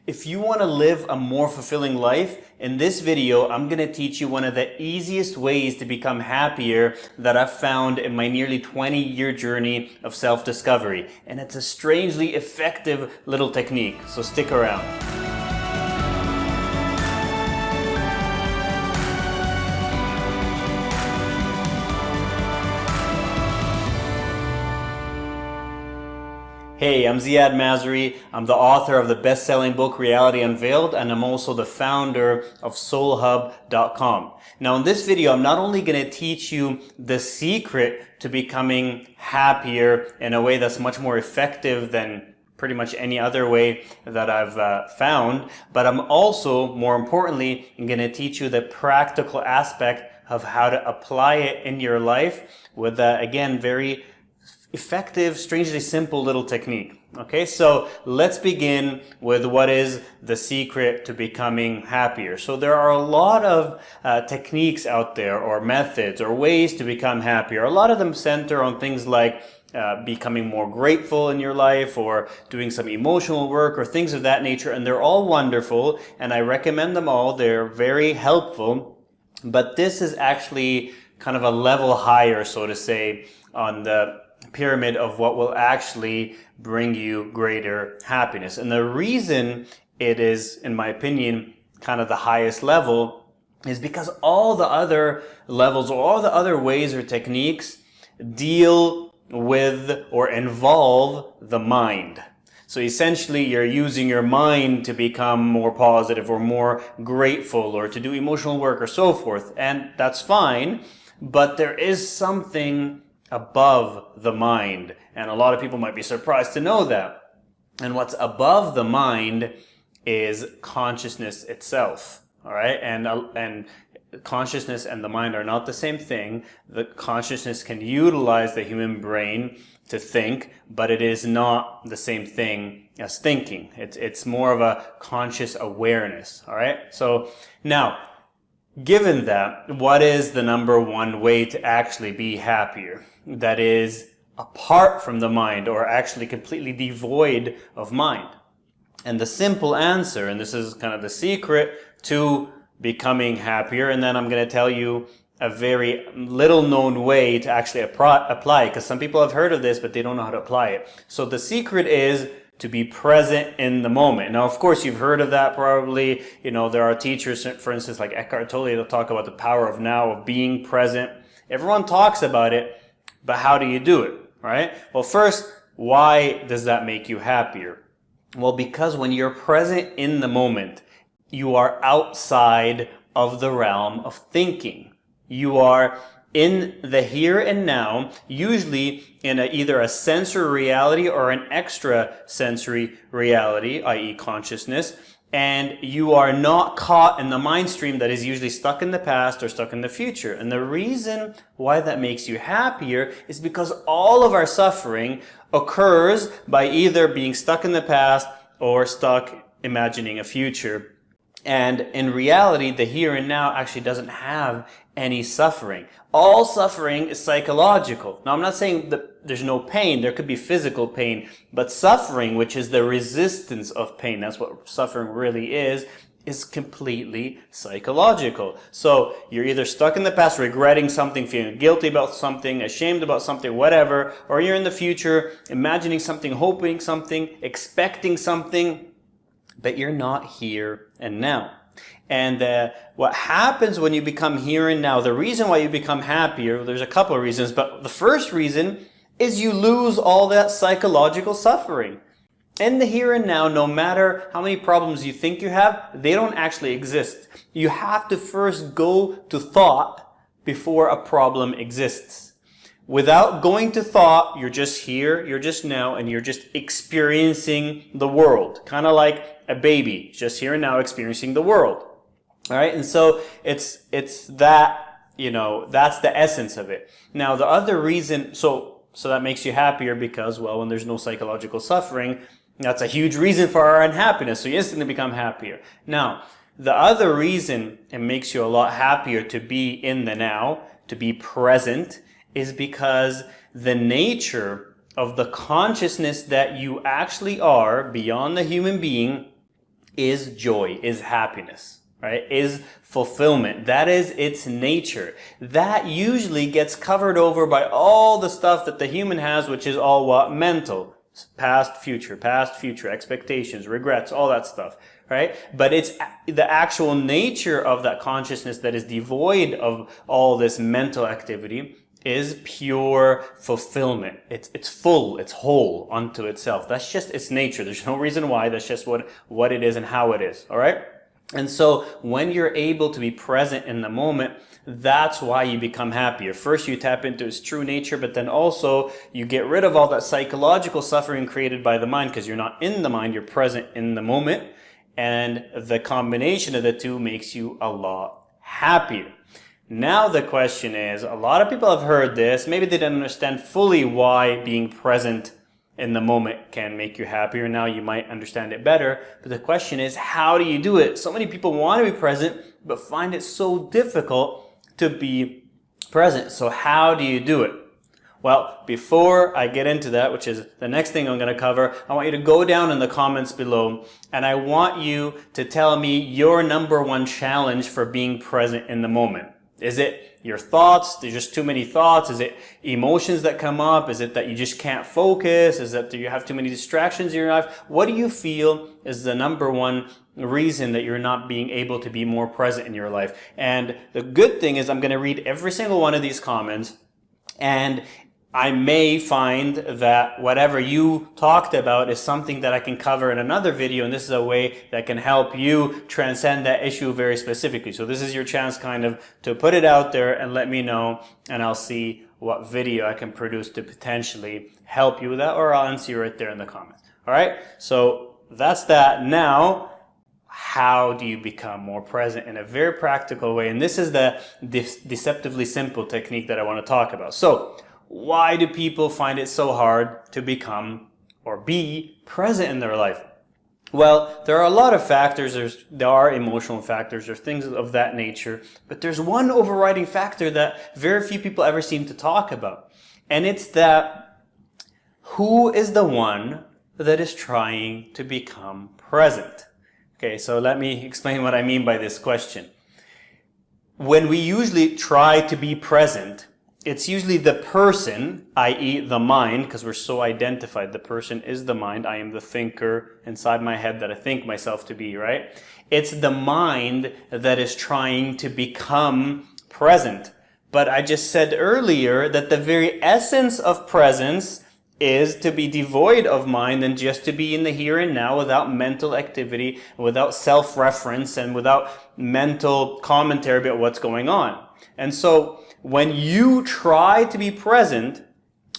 If you want to live a more fulfilling life, in this video, I'm going to teach you one of the easiest ways to become happier that I've found in my nearly 20-year journey of self-discovery. And it's a strangely effective little technique, so stick around. Hey, I'm Ziad Masri. I'm the author of the best-selling book Reality Unveiled, and I'm also the founder of SoulHub.com. Now in this video, I'm not only going to teach you the secret to becoming happier in a way that's much more effective than pretty much any other way that I've found, but I'm also, more importantly, going to teach you the practical aspect of how to apply it in your life with, again, very effective, strangely simple little technique. Okay, so let's begin with what is the secret to becoming happier. So there are a lot of techniques out there, or methods, or ways to become happier. A lot of them center on things like becoming more grateful in your life, or doing some emotional work, or things of that nature, and they're all wonderful, and I recommend them all. They're very helpful, but this is actually kind of a level higher, so to say, on the pyramid of what will actually bring you greater happiness. And the reason it is, in my opinion, kind of the highest level is because all the other levels, or all the other ways or techniques, deal with or involve the mind. So essentially, you're using your mind to become more positive or more grateful or to do emotional work or so forth. And that's fine, but there is something above the mind, and a lot of people might be surprised to know that. And what's above the mind is consciousness itself. All right, and consciousness and the mind are not the same thing. The consciousness can utilize the human brain to think, but it is not the same thing as thinking. It's more of a conscious awareness. All right, so now, given that, what is the number one way to actually be happier that is apart from the mind, or actually completely devoid of mind? And the simple answer, and this is kind of the secret to becoming happier, and then I'm going to tell you a very little known way to actually apply it, because some people have heard of this, but they don't know how to apply it. So the secret is to be present in the moment. Now, of course, you've heard of that probably. You know, there are teachers, for instance, like Eckhart Tolle, they'll talk about the power of now, of being present. Everyone talks about it, but how do you do it, right? Well, first, why does that make you happier? Well, because when you're present in the moment, you are outside of the realm of thinking. You are in the here and now, usually in either a sensory reality or an extrasensory reality, i.e. consciousness, and you are not caught in the mind stream that is usually stuck in the past or stuck in the future. And the reason why that makes you happier is because all of our suffering occurs by either being stuck in the past or stuck imagining a future. And in reality, the here and now actually doesn't have any suffering. All suffering is psychological. Now, I'm not saying that there's no pain. There could be physical pain. But suffering, which is the resistance of pain, that's what suffering really is completely psychological. So you're either stuck in the past, regretting something, feeling guilty about something, ashamed about something, whatever, or you're in the future, imagining something, hoping something, expecting something, but you're not here and now. And what happens when you become here and now, the reason why you become happier, there's a couple of reasons, but the first reason is you lose all that psychological suffering. In the here and now, no matter how many problems you think you have, they don't actually exist. You have to first go to thought before a problem exists. Without going to thought, you're just here, you're just now, and you're just experiencing the world. Kind of like a baby, just here and now experiencing the world. All right, and so it's that, you know, that's the essence of it. Now, the other reason, so that makes you happier because, well, when there's no psychological suffering, that's a huge reason for our unhappiness. So you instantly become happier. Now, the other reason it makes you a lot happier to be in the now, to be present, is because the nature of the consciousness that you actually are beyond the human being is joy, is happiness, right? Is fulfillment. That is its nature. That usually gets covered over by all the stuff that the human has, which is all what? Mental. Past, future, expectations, regrets, all that stuff, right? But it's the actual nature of that consciousness that is devoid of all this mental activity is pure fulfillment. It's full, it's whole unto itself. That's just its nature. There's no reason why. That's just what it is and how it is, all right? And so when you're able to be present in the moment, that's why you become happier. First, you tap into its true nature, but then also you get rid of all that psychological suffering created by the mind, because you're not in the mind, you're present in the moment. And the combination of the two makes you a lot happier. Now the question is, a lot of people have heard this, maybe they didn't understand fully why being present in the moment can make you happier. Now you might understand it better, but the question is, how do you do it? So many people want to be present, but find it so difficult to be present. So how do you do it? Well, before I get into that, which is the next thing I'm going to cover, I want you to go down in the comments below, and I want you to tell me your number one challenge for being present in the moment. Is it your thoughts? There's just too many thoughts. Is it emotions that come up? Is it that you just can't focus? Is it that you have too many distractions in your life? What do you feel is the number one reason that you're not being able to be more present in your life? And the good thing is I'm going to read every single one of these comments, and I may find that whatever you talked about is something that I can cover in another video, and this is a way that can help you transcend that issue very specifically. So this is your chance kind of to put it out there and let me know, and I'll see what video I can produce to potentially help you with that, or I'll answer you right there in the comments. All right? So that's that. Now, how do you become more present in a very practical way? And this is the deceptively simple technique that I want to talk about. So, why do people find it so hard to become or be present in their life? Well, there are a lot of factors. There are emotional factors. There's things of that nature. But there's one overriding factor that very few people ever seem to talk about. And it's that who is the one that is trying to become present? Okay, so let me explain what I mean by this question. When we usually try to be present, it's usually the person, i.e. the mind, because we're so identified. The person is the mind. I am the thinker inside my head that I think myself to be, right? It's the mind that is trying to become present. But I just said earlier that the very essence of presence is to be devoid of mind and just to be in the here and now without mental activity, without self-reference, and without mental commentary about what's going on. And so, when you try to be present,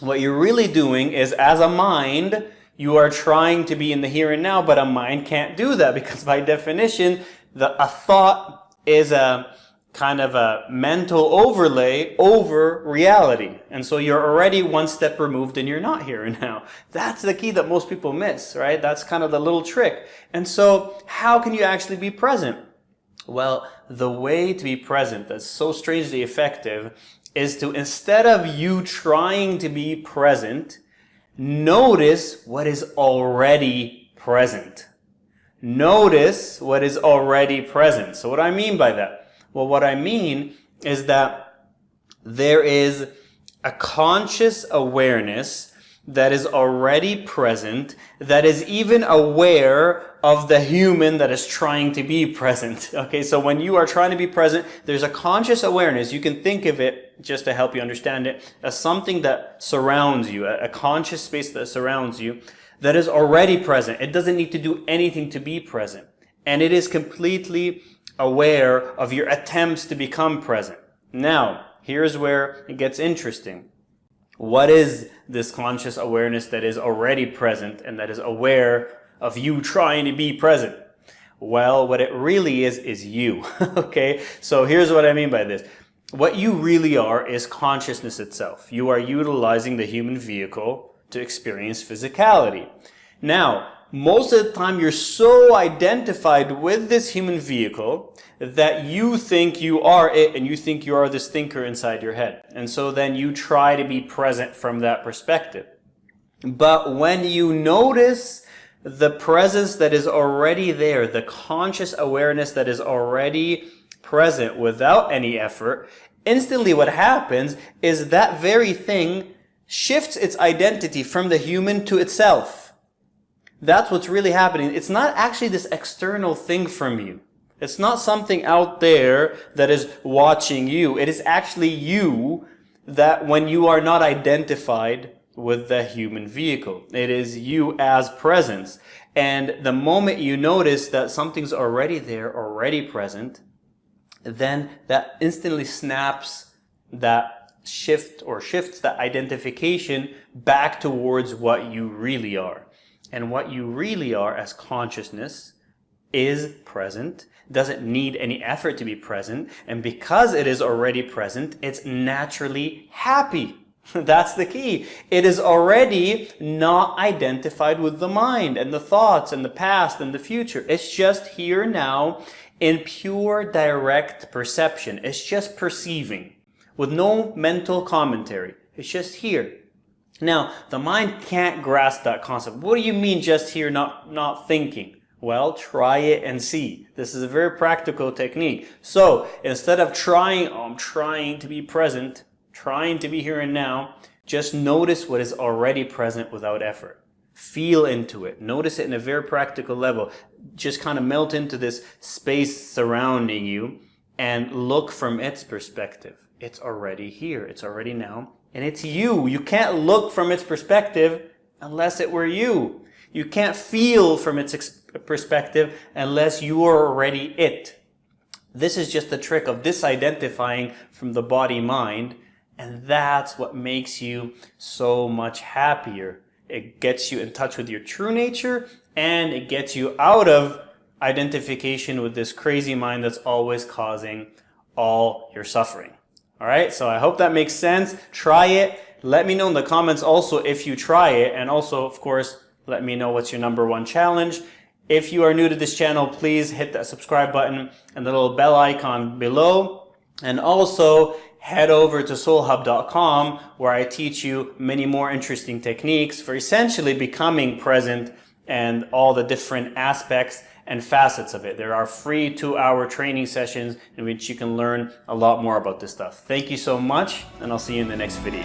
what you're really doing is, as a mind, you are trying to be in the here and now, but a mind can't do that because by definition, a thought is a kind of a mental overlay over reality. And so you're already one step removed and you're not here and now. That's the key that most people miss, right? That's kind of the little trick. And so how can you actually be present? Well, the way to be present that's so strangely effective is to, instead of you trying to be present, notice what is already present. Notice what is already present. So what do I mean by that? Well, what I mean is that there is a conscious awareness that is already present, that is even aware of the human that is trying to be present. Okay, so when you are trying to be present, there's a conscious awareness. You can think of it, just to help you understand it, as something that surrounds you, a conscious space that surrounds you, that is already present. It doesn't need to do anything to be present. And it is completely aware of your attempts to become present. Now, here's where it gets interesting. What is this conscious awareness that is already present and that is aware of you trying to be present? Well, what it really is you. Okay? So here's what I mean by this. What you really are is consciousness itself. You are utilizing the human vehicle to experience physicality. Now, most of the time you're so identified with this human vehicle that you think you are it and you think you are this thinker inside your head. And so then you try to be present from that perspective. But when you notice the presence that is already there, the conscious awareness that is already present without any effort, instantly what happens is that very thing shifts its identity from the human to itself. That's what's really happening. It's not actually this external thing from you. It's not something out there that is watching you. It is actually you that when you are not identified with the human vehicle. It is you as presence. And the moment you notice that something's already there, already present, then that instantly snaps that shift or shifts that identification back towards what you really are. And what you really are as consciousness is present, doesn't need any effort to be present, and because it is already present, it's naturally happy. That's the key. It is already not identified with the mind and the thoughts and the past and the future. It's just here now in pure direct perception. It's just perceiving with no mental commentary. It's just here. Now, the mind can't grasp that concept. What do you mean just here, not thinking? Well, try it and see. This is a very practical technique. So, instead of I'm trying to be present, trying to be here and now, just notice what is already present without effort. Feel into it. Notice it in a very practical level. Just kind of melt into this space surrounding you and look from its perspective. It's already here. It's already now. And it's you. You can't look from its perspective unless it were you. You can't feel from its perspective unless you are already it. This is just the trick of disidentifying from the body-mind, and that's what makes you so much happier. It gets you in touch with your true nature, and it gets you out of identification with this crazy mind that's always causing all your suffering. All right, so I hope that makes sense. Try it. Let me know in the comments also if you try it, and also, of course, let me know what's your #1 challenge. If you are new to this channel, please hit that subscribe button and the little bell icon below. And also head over to SoulHub.com, where I teach you many more interesting techniques for essentially becoming present and all the different aspects and facets of it. There are free 2-hour training sessions in which you can learn a lot more about this stuff. Thank you so much, and I'll see you in the next video.